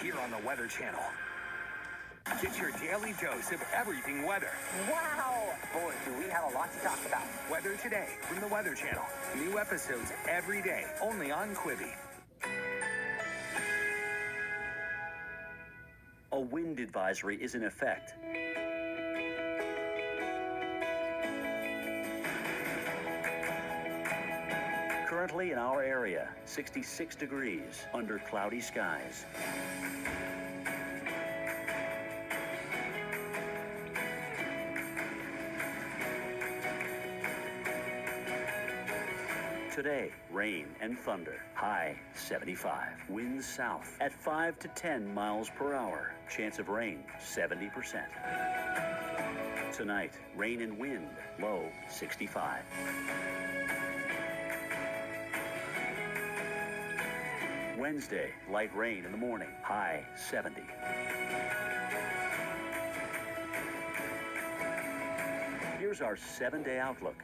here on the Weather Channel. Get your daily dose of everything weather. Wow! Boy, do we have a lot to talk about. Weather Today from the Weather Channel. New episodes every day, only on Quibi. A wind advisory is in effect. Currently in our area, 66 degrees under cloudy skies. Today, rain and thunder. High 75. Winds south at 5 to 10 miles per hour. Chance of rain 70%. Tonight, rain and wind. Low 65. Wednesday, light rain in the morning. High 70. Here's our 7-day outlook.